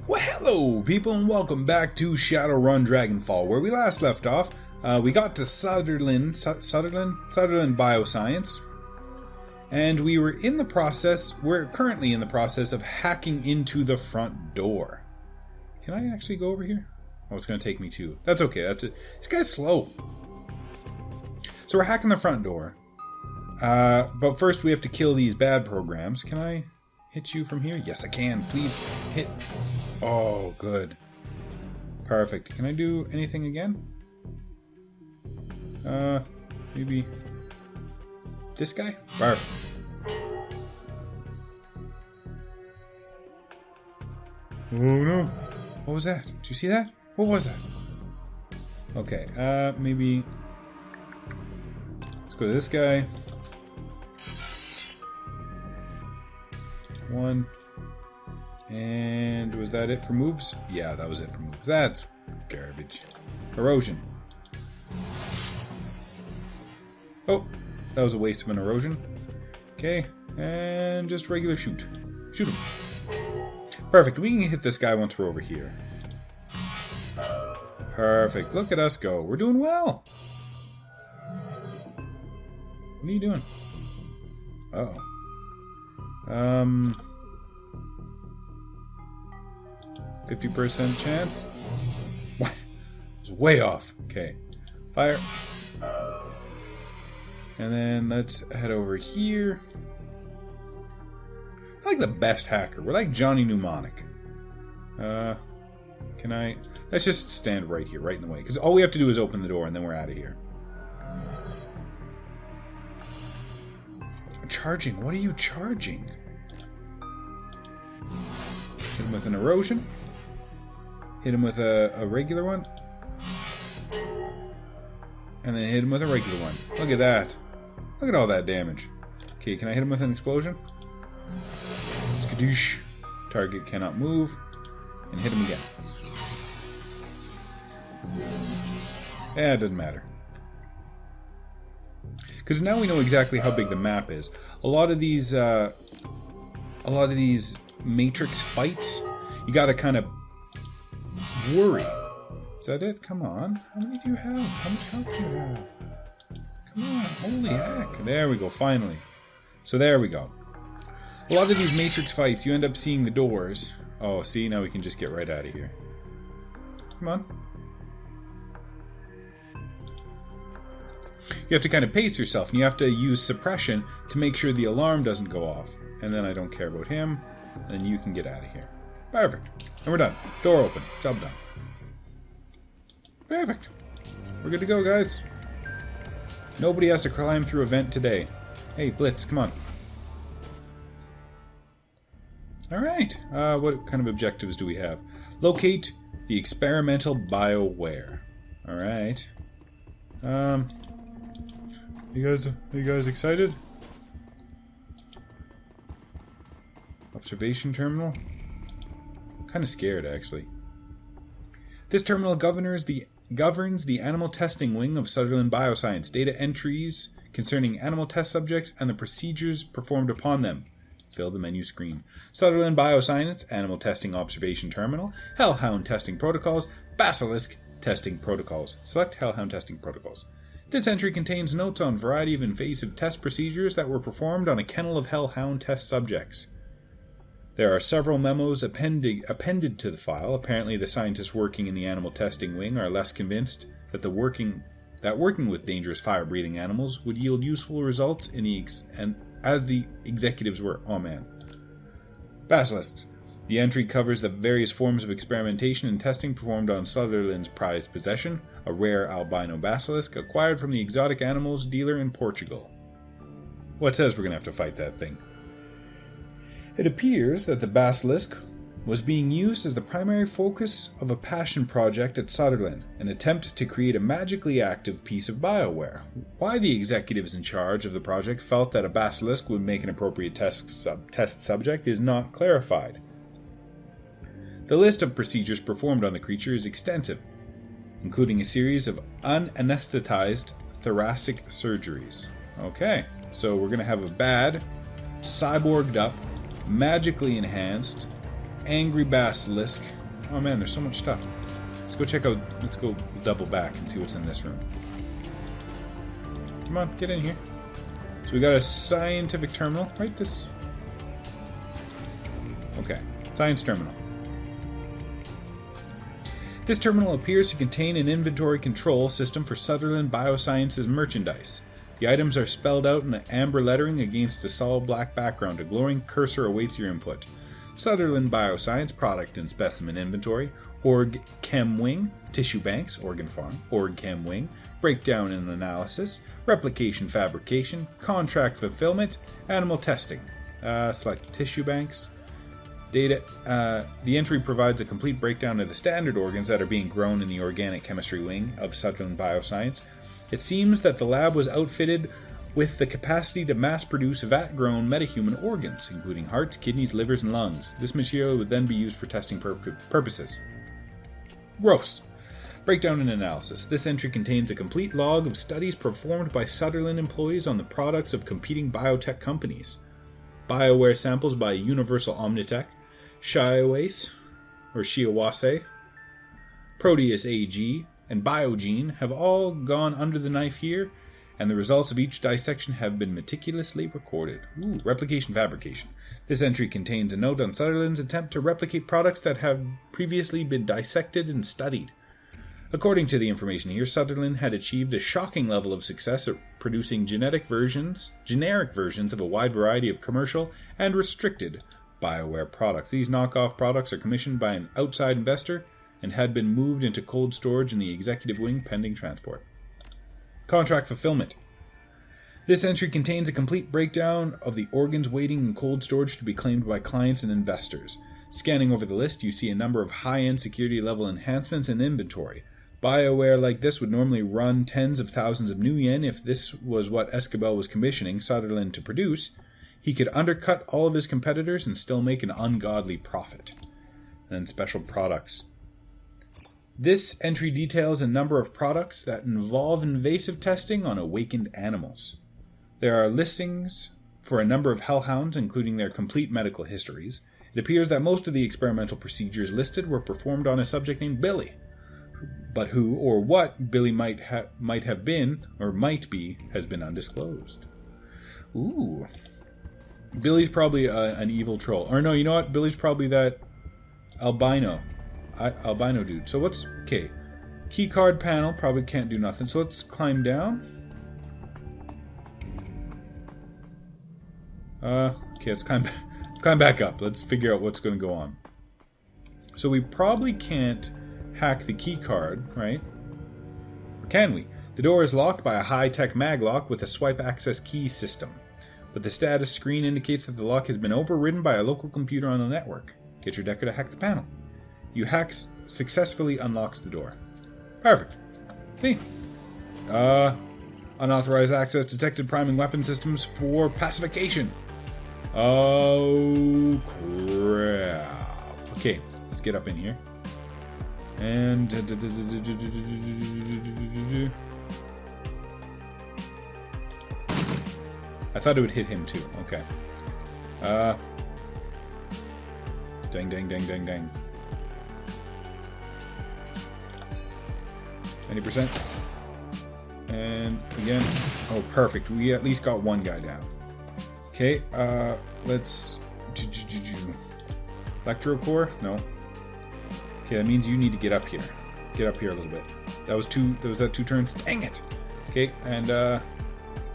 Well, hello people and welcome back to Shadowrun Dragonfall. Where we last left off, we got to Soldering Bioscience, and we're currently in the process of hacking into the front door. Can I actually go over here? Oh, it's going to take me to... That's okay, that's it. This guy's slow. So we're hacking the front door. But first we have to kill these bad programs. Can I hit you from here? Yes, I can. Please hit... Oh, good. Perfect. Can I do anything again? Maybe... this guy? Perfect. Oh no! What was that? Did you see that? What was that? Okay, maybe... let's go to this guy. One. And was that it for moves? Yeah, that was it for moves. That's garbage. Erosion. Oh, that was a waste of an erosion. Okay, and just regular shoot. Shoot him. Perfect, we can hit this guy once we're over here. Perfect, look at us go. We're doing well. What are you doing? Uh-oh. 50% chance? What? It's way off. Okay. Fire. And then let's head over here. I like the best hacker. We're like Johnny Mnemonic. Can I... let's just stand right here, right in the way. Because all we have to do is open the door and then we're out of here. Charging? What are you charging? Hit him with an erosion. Hit him with a regular one. And then hit him with a regular one. Look at that. Look at all that damage. Okay, can I hit him with an explosion? Skadoosh. Target cannot move. And hit him again. Yeah, it doesn't matter. Because now we know exactly how big the map is. A lot of these Matrix fights, you gotta kind of worry. Is that it? Come on. How many do you have? How much health do you have? Come on. Holy heck. There we go, finally. So there we go. A lot of these Matrix fights, you end up seeing the doors. Oh, see? Now we can just get right out of here. Come on. You have to kind of pace yourself, and you have to use suppression to make sure the alarm doesn't go off. And then I don't care about him, and you can get out of here. Perfect. And we're done. Door open. Job done. Perfect. We're good to go, guys. Nobody has to climb through a vent today. Hey, Blitz, come on. Alright. What kind of objectives do we have? Locate the experimental Bioware. Alright. Are you guys excited? Observation terminal? I'm kind of scared, actually. This terminal governs the animal testing wing of Soldering Bioscience. Data entries concerning animal test subjects and the procedures performed upon them. Fill the menu screen. Soldering Bioscience, Animal Testing Observation Terminal, Hellhound Testing Protocols, Basilisk Testing Protocols. Select Hellhound Testing Protocols. This entry contains notes on a variety of invasive test procedures that were performed on a kennel of Hellhound test subjects. There are several memos appended to the file. Apparently the scientists working in the animal testing wing are less convinced that working with dangerous fire-breathing animals would yield useful results as the executives were. Oh man. Basilisks. The entry covers the various forms of experimentation and testing performed on Sutherland's prized possession, a rare albino basilisk acquired from the exotic animals dealer in Portugal. Well, it says we're going to have to fight that thing. It appears that the basilisk was being used as the primary focus of a passion project at Sutherland, an attempt to create a magically active piece of Bioware. Why the executives in charge of the project felt that a basilisk would make an appropriate test subject is not clarified. The list of procedures performed on the creature is extensive, including a series of unanesthetized thoracic surgeries. Okay, so we're going to have a bad, cyborged up, magically enhanced angry basilisk. Oh man, there's so much stuff. Let's go check out, let's go double back and see what's in this room. Come on, get in here. So we got a scientific terminal, right? This. Okay, science terminal. This terminal appears to contain an inventory control system for Shadowrun Bioscience's merchandise. The items are spelled out in amber lettering against a solid black background. A glowing cursor awaits your input. Shadowrun Bioscience product and specimen inventory, org chem wing, tissue banks, organ farm, org chem wing, breakdown and analysis, replication fabrication, contract fulfillment, animal testing. Select tissue banks. Data. The entry provides a complete breakdown of the standard organs that are being grown in the organic chemistry wing of Shadowrun Bioscience. It seems that the lab was outfitted with the capacity to mass-produce vat-grown metahuman organs, including hearts, kidneys, livers, and lungs. This material would then be used for testing purposes. Gross. Breakdown and analysis. This entry contains a complete log of studies performed by Shadowrun employees on the products of competing biotech companies. Bioware samples by Universal Omnitech, Shiawase, Proteus AG, and Biogene have all gone under the knife here, and the results of each dissection have been meticulously recorded. Ooh, replication fabrication. This entry contains a note on Shadowrun's attempt to replicate products that have previously been dissected and studied. According to the information here, Shadowrun had achieved a shocking level of success at producing generic versions of a wide variety of commercial and restricted Bioware products. These knockoff products are commissioned by an outside investor and had been moved into cold storage in the executive wing pending transport. Contract fulfillment. This entry contains a complete breakdown of the organs waiting in cold storage to be claimed by clients and investors. Scanning over the list, you see a number of high-end security level enhancements in inventory. Bioware like this would normally run tens of thousands of new yen. If this was what Escabel was commissioning Shadowrun to produce, he could undercut all of his competitors and still make an ungodly profit. And then special products. This entry details a number of products that involve invasive testing on awakened animals. There are listings for a number of hellhounds, including their complete medical histories. It appears that most of the experimental procedures listed were performed on a subject named Billy. But who or what Billy might have been, or might be, has been undisclosed. Ooh. Billy's probably an evil troll. Or no, you know what? Billy's probably that albino dude. So what's... Okay. Keycard panel. Probably can't do nothing. So let's climb down. Okay, let's climb back up. Let's figure out what's going to go on. So we probably can't hack the keycard, right? Or can we? The door is locked by a high-tech maglock with a swipe access key system. But the status screen indicates that the lock has been overridden by a local computer on the network. Get your decker to hack the panel. You hack successfully unlocks the door. Perfect. See? Unauthorized access detected, priming weapon systems for pacification. Oh, crap. Okay, let's get up in here. And... I thought it would hit him too. Okay. Dang, dang, dang, dang, dang. 90%. And again. Oh, perfect. We at least got one guy down. Okay, let's... Electro-core? No. Okay, that means you need to get up here. Get up here a little bit. That was two turns? Dang it! Okay, and, can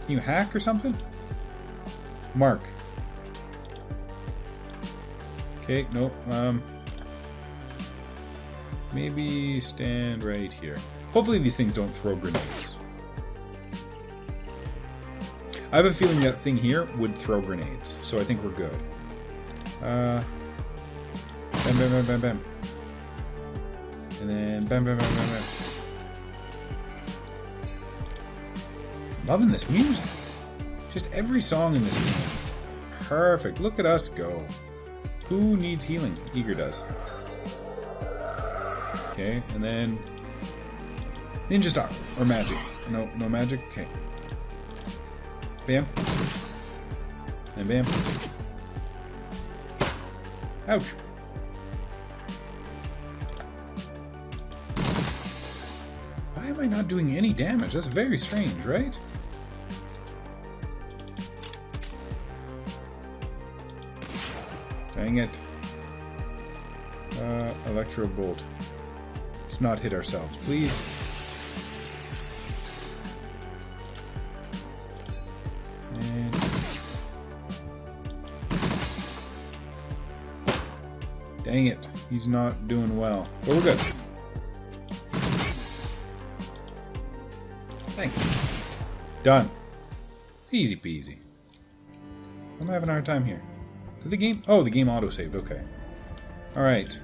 you hack or something? Mark. Okay, nope. Maybe stand right here. Hopefully these things don't throw grenades. I have a feeling that thing here would throw grenades, so I think we're good. Bam, bam, bam, bam, bam. And then bam, bam, bam, bam, bam. Loving this music. Just every song in this game. Perfect. Look at us go. Who needs healing? Eager does. Okay, and then... Ninja Star. Or magic. No magic? Okay. Bam. And bam. Ouch. am I not doing any damage? That's very strange, right? Dang it. Electro Bolt. Let's not hit ourselves, please. And... dang it. He's not doing well. But we're good. Thanks. Done. Easy peasy. I'm having a hard time here. Did the game... oh, the game auto-saved. Okay. Alright.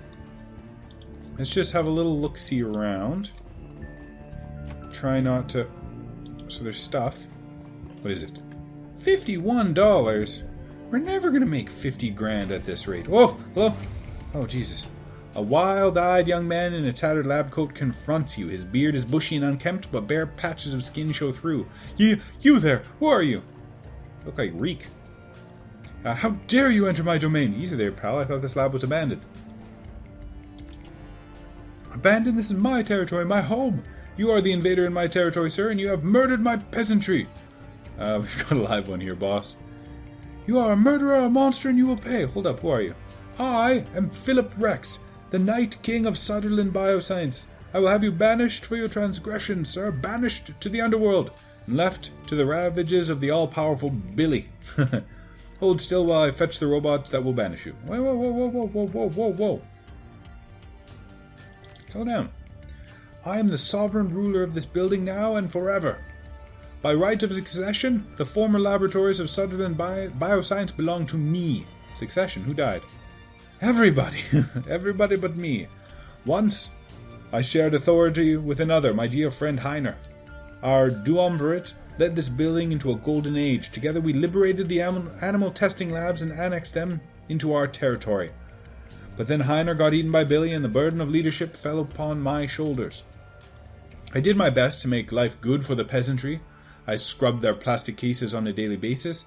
Let's just have a little look-see around. Try not to... so there's stuff. What is it? $51? We're never gonna make 50 grand at this rate. Whoa! Hello? Oh, Jesus. A wild-eyed young man in a tattered lab coat confronts you. His beard is bushy and unkempt, but bare patches of skin show through. You there! Who are you? Look like Reek. How dare you enter my domain? Easy there, pal. I thought this lab was abandoned. Abandoned? This is my territory, my home. You are the invader in my territory, sir, and you have murdered my peasantry. We've got a live one here, boss. You are a murderer, a monster, and you will pay. Hold up, who are you? I am Philip Rex, the Night King of Soldering Bioscience. I will have you banished for your transgression, sir. Banished to the underworld, and left to the ravages of the all-powerful Billy. Hold still while I fetch the robots that will banish you. Whoa, whoa, whoa, whoa, whoa, whoa, whoa, whoa. Slow down. I am the sovereign ruler of this building now and forever. By right of succession, the former laboratories of Soldering Bioscience belong to me. Succession? Who died? Everybody. Everybody but me. Once, I shared authority with another, my dear friend Heiner. Our duumvirate led this building into a golden age. Together we liberated the animal testing labs and annexed them into our territory. But then Heiner got eaten by Billy and the burden of leadership fell upon my shoulders. I did my best to make life good for the peasantry. I scrubbed their plastic cases on a daily basis,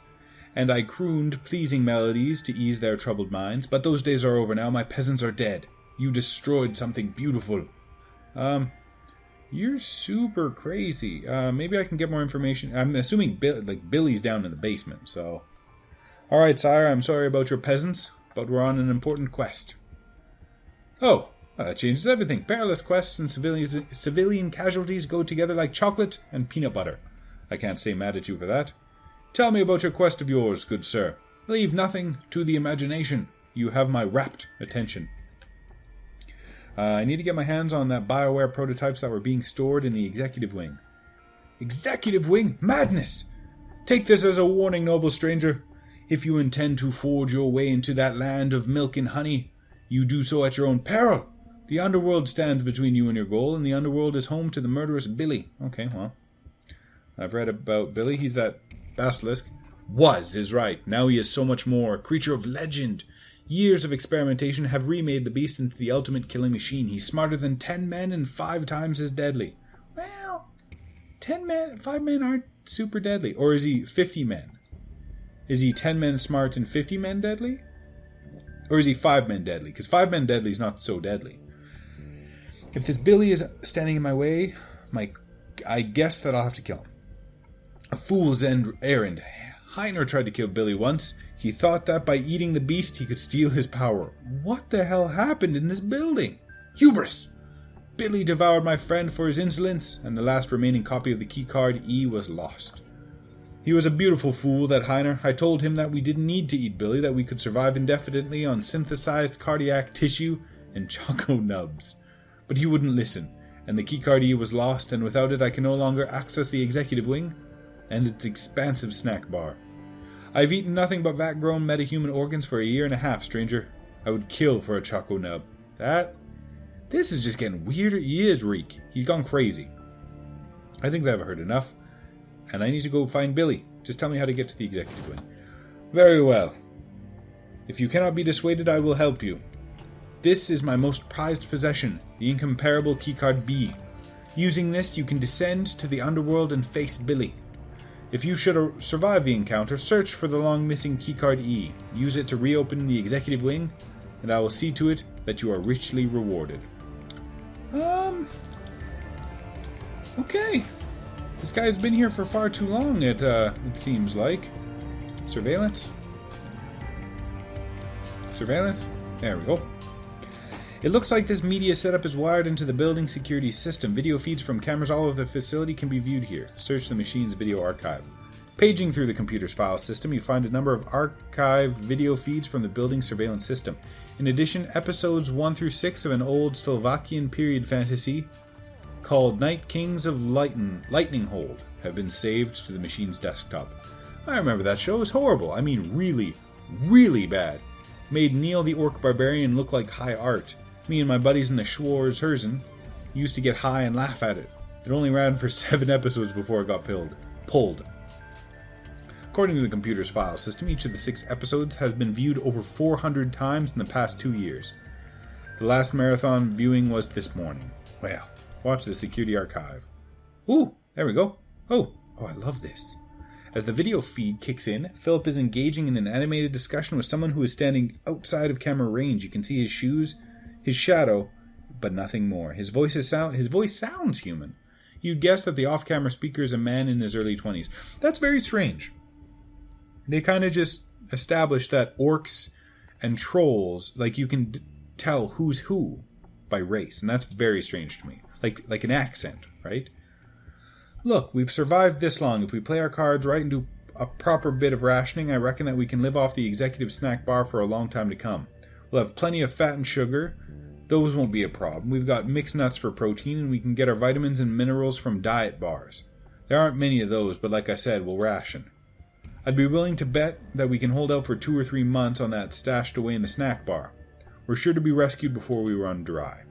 and I crooned pleasing melodies to ease their troubled minds. But those days are over now. My peasants are dead. You destroyed something beautiful. You're super crazy. Maybe I can get more information. I'm assuming Billy's down in the basement, so... Alright, sire, I'm sorry about your peasants, but we're on an important quest. Oh, that changes everything. Perilous quests and civilian casualties go together like chocolate and peanut butter. I can't stay mad at you for that. Tell me about your quest of yours, good sir. Leave nothing to the imagination. You have my rapt attention. I need to get my hands on that Bioware prototypes that were being stored in the executive wing. Executive wing? Madness! Take this as a warning, noble stranger. If you intend to forge your way into that land of milk and honey, you do so at your own peril. The underworld stands between you and your goal, and the underworld is home to the murderous Billy. Okay, well, I've read about Billy. He's that basilisk. Was is right. Now he is so much more. A creature of legend. Years of experimentation have remade the beast into the ultimate killing machine. He's smarter than 10 men and 5 times as deadly. Well, 5 men aren't super deadly. Or is he 50 men? Is he 10 men smart and 50 men deadly? Or is he 5 men deadly? Because 5 men deadly is not so deadly. If this Billy is standing in my way, I guess that I'll have to kill him. A fool's errand. Heiner tried to kill Billy once. He thought that by eating the beast he could steal his power. What the hell happened in this building? Hubris! Billy devoured my friend for his insolence, and the last remaining copy of the keycard E was lost. He was a beautiful fool, that Heiner. I told him that we didn't need to eat Billy, that we could survive indefinitely on synthesized cardiac tissue and choco nubs. But he wouldn't listen, and the keycard E was lost, and without it I can no longer access the executive wing and its expansive snack bar. I've eaten nothing but vat-grown metahuman organs for a year and a half, stranger. I would kill for a choco nub. This is just getting weirder. He is Reek. He's gone crazy. I think I've heard enough, and I need to go find Billy. Just tell me how to get to the executive wing. Very well. If you cannot be dissuaded, I will help you. This is my most prized possession, the incomparable keycard B. Using this, you can descend to the underworld and face Billy. If you should survive the encounter, search for the long-missing keycard E. Use it to reopen the executive wing, and I will see to it that you are richly rewarded. Okay. This guy's been here for far too long, it seems like. Surveillance? Surveillance? There we go. It looks like this media setup is wired into the building security system. Video feeds from cameras all over the facility can be viewed here. Search the machine's video archive. Paging through the computer's file system, you find a number of archived video feeds from the building surveillance system. In addition, episodes 1 through 6 of an old Slovakian period fantasy called Night Kings of Lightning Hold have been saved to the machine's desktop. I remember that show. It was horrible. I mean, really, really bad. Made Neil the Orc Barbarian look like high art. Me and my buddies in the Schwarzherzen used to get high and laugh at it. It only ran for 7 episodes before it got pulled. According to the computer's file system, each of the 6 episodes has been viewed over 400 times in the past 2 years. The last marathon viewing was this morning. Well, watch the security archive. Ooh, there we go. Oh, I love this. As the video feed kicks in, Philip is engaging in an animated discussion with someone who is standing outside of camera range. You can see his shoes, his shadow, but nothing more. His voice sounds human. You'd guess that the off-camera speaker is a man in his early 20s. That's very strange. They kind of just established that orcs and trolls, like you can tell who's who by race, and that's very strange to me. Like an accent, right? Look, we've survived this long. If we play our cards right and do a proper bit of rationing, I reckon that we can live off the executive snack bar for a long time to come. We'll have plenty of fat and sugar. Those won't be a problem. We've got mixed nuts for protein, and we can get our vitamins and minerals from diet bars. There aren't many of those, but like I said, we'll ration. I'd be willing to bet that we can hold out for 2 or 3 months on that stashed away in the snack bar. We're sure to be rescued before we run dry.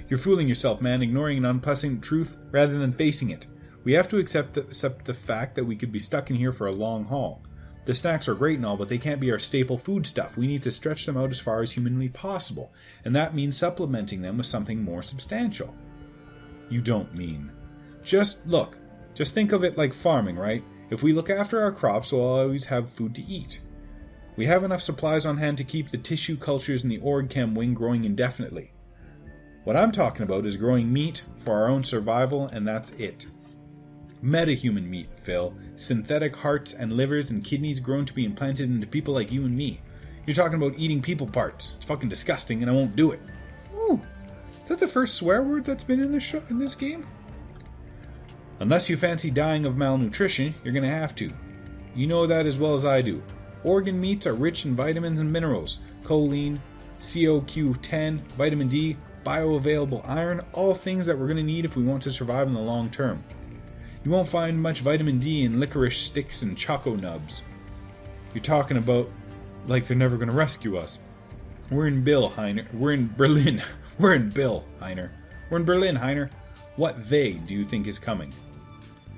You're fooling yourself, man, ignoring an unpleasant truth rather than facing it. We have to accept the fact that we could be stuck in here for a long haul. The snacks are great and all, but they can't be our staple food stuff. We need to stretch them out as far as humanly possible, and that means supplementing them with something more substantial. You don't mean. Just think of it like farming, right? If we look after our crops, we'll always have food to eat. We have enough supplies on hand to keep the tissue cultures in the org chem wing growing indefinitely. What I'm talking about is growing meat for our own survival, and that's it. Metahuman meat, Phil. Synthetic hearts and livers and kidneys grown to be implanted into people like you and me. You're talking about eating people parts. It's fucking disgusting, and I won't do it. Ooh, is that the first swear word that's been in this game? Unless you fancy dying of malnutrition, you're gonna have to. You know that as well as I do. Organ meats are rich in vitamins and minerals. Choline, CoQ10, vitamin D, bioavailable iron, all things that we're going to need if we want to survive in the long term. You won't find much vitamin D in licorice sticks and choco nubs. You're talking about like they're never going to rescue us. We're in Berlin, Heiner. What they do you think is coming?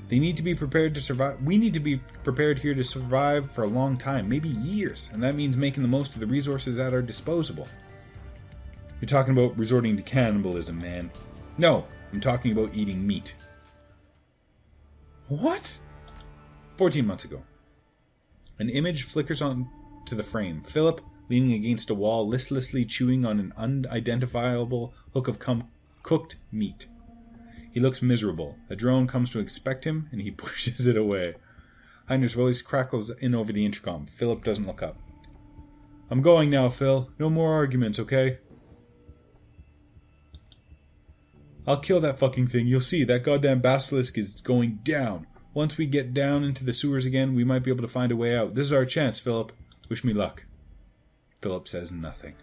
They need to be prepared to survive. We need to be prepared here to survive for a long time, maybe years, and that means making the most of the resources at our disposal. You're talking about resorting to cannibalism, man. No, I'm talking about eating meat. What? 14 months ago. An image flickers onto the frame. Philip, leaning against a wall, listlessly chewing on an unidentifiable hook of cooked meat. He looks miserable. A drone comes to inspect him, and he pushes it away. Heiner's voice crackles in over the intercom. Philip doesn't look up. I'm going now, Phil. No more arguments, okay? I'll kill that fucking thing. You'll see, that goddamn basilisk is going down. Once we get down into the sewers again, we might be able to find a way out. This is our chance, Philip. Wish me luck. Philip says nothing.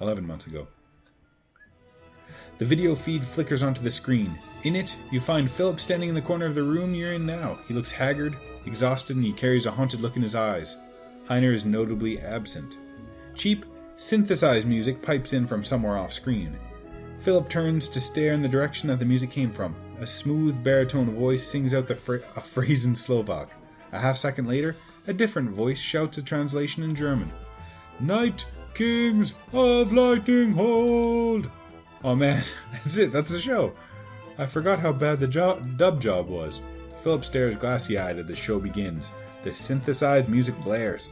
11 months ago. The video feed flickers onto the screen. In it, you find Philip standing in the corner of the room you're in now. He looks haggard, exhausted, and he carries a haunted look in his eyes. Heiner is notably absent. Cheap, synthesized music pipes in from somewhere off-screen. Philip turns to stare in the direction that the music came from. A smooth baritone voice sings out a phrase in Slovak. A half-second later, a different voice shouts a translation in German. Night Kings of Lightning Hold! Oh man, that's it, that's the show. I forgot how bad the dub job was. Philip stares glassy-eyed as the show begins. The synthesized music blares.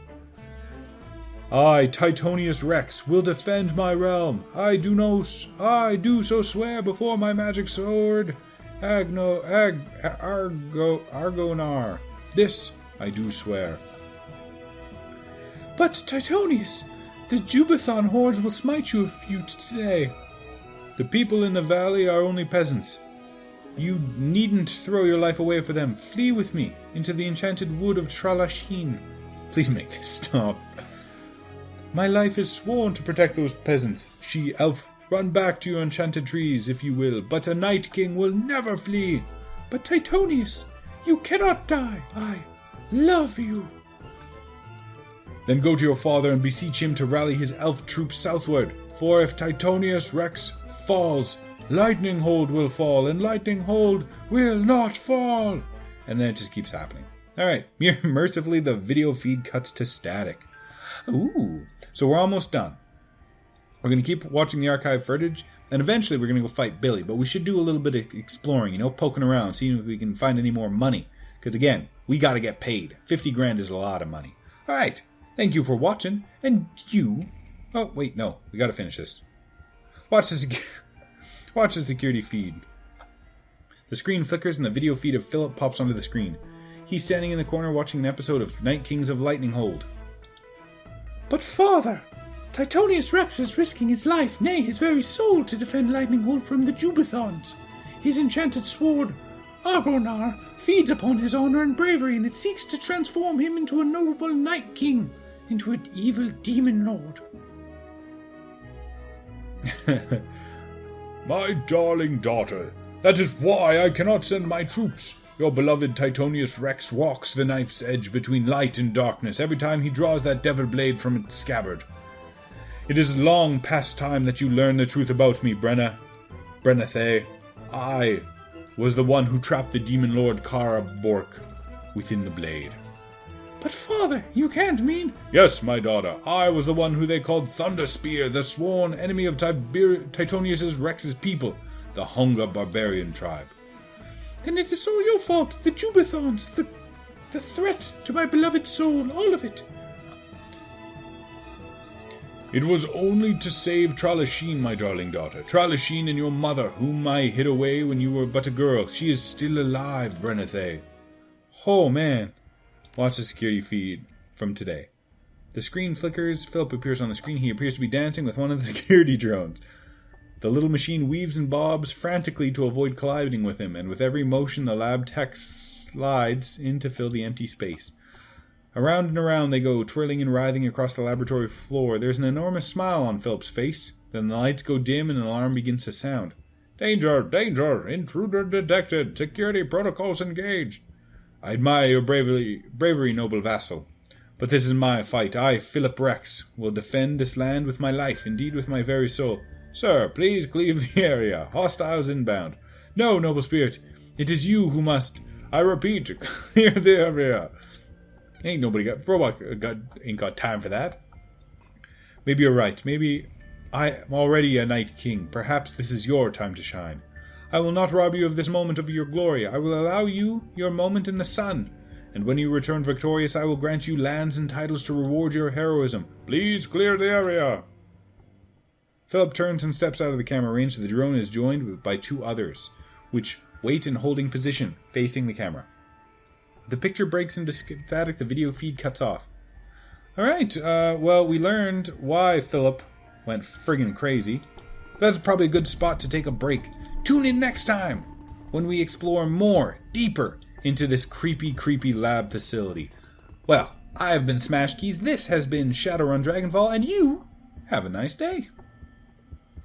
I, Titonius Rex, will defend my realm. I do so swear before my magic sword. Argonar. This I do swear. But, Titonius, the Jubathon hordes will smite you if you today. The people in the valley are only peasants. You needn't throw your life away for them. Flee with me into the enchanted wood of Tralashin. Please make this stop. My life is sworn to protect those peasants. She, elf, run back to your enchanted trees if you will, but a Night King will never flee. But Titonius, you cannot die. I love you. Then go to your father and beseech him to rally his elf troops southward. For if Titonius Rex falls, Lightning Hold will fall, and Lightning Hold will not fall. And then it just keeps happening. Alright, mercifully the video feed cuts to static. Ooh, so we're almost done. We're going to keep watching the archive footage, and eventually we're going to go fight Billy, but we should do a little bit of exploring, poking around, seeing if we can find any more money. Because again, we got to get paid. 50 grand is a lot of money. Alright, thank you for watching, and you... Oh, wait, no, we got to finish this. Watch the security feed. The screen flickers and the video feed of Philip pops onto the screen. He's standing in the corner watching an episode of Night Kings of Lightning Hold. But father, Titonius Rex is risking his life, nay, his very soul, to defend Lightning Hold from the Jubathons. His enchanted sword, Argonar, feeds upon his honor and bravery, and it seeks to transform him into a noble Night King, into an evil demon lord. My darling daughter, that is why I cannot send my troops. Your beloved Titonius Rex walks the knife's edge between light and darkness every time he draws that devil blade from its scabbard. It is long past time that you learn the truth about me, Brenathe. I was the one who trapped the demon lord Karabork within the blade. But father, you can't mean... Yes, my daughter, I was the one who they called Thunderspear, the sworn enemy of Titonius Rex's people, the Hunger barbarian tribe. Then it is all your fault, the Jubathons, the threat to my beloved soul, all of it. It was only to save Tralashin, my darling daughter. Tralashin and your mother, whom I hid away when you were but a girl. She is still alive, Brenathe. Oh, man. Watch the security feed from today. The screen flickers. Philip appears on the screen. He appears to be dancing with one of the security drones. The little machine weaves and bobs frantically to avoid colliding with him, and with every motion the lab tech slides in to fill the empty space. Around and around they go, twirling and writhing across the laboratory floor. There's an enormous smile on Philip's face. Then the lights go dim and an alarm begins to sound. Danger! Danger! Intruder detected! Security protocols engaged! I admire your bravery, noble vassal. But this is my fight. I, Philip Rex, will defend this land with my life, indeed with my very soul. Sir, please cleave the area. Hostiles inbound. No, noble spirit. It is you who must, I repeat, clear the area. Ain't got time for that. Maybe you're right. Maybe I am already a Night King. Perhaps this is your time to shine. I will not rob you of this moment of your glory. I will allow you your moment in the sun. And when you return victorious, I will grant you lands and titles to reward your heroism. Please clear the area. Philip turns and steps out of the camera range. The drone is joined by two others, which wait in holding position, facing the camera. The picture breaks into static. The video feed cuts off. Alright, well, we learned why Philip went friggin' crazy. That's probably a good spot to take a break. Tune in next time when we explore more, deeper, into this creepy, creepy lab facility. Well, I have been Smash Keys, this has been Shadowrun Dragonfall, and you have a nice day.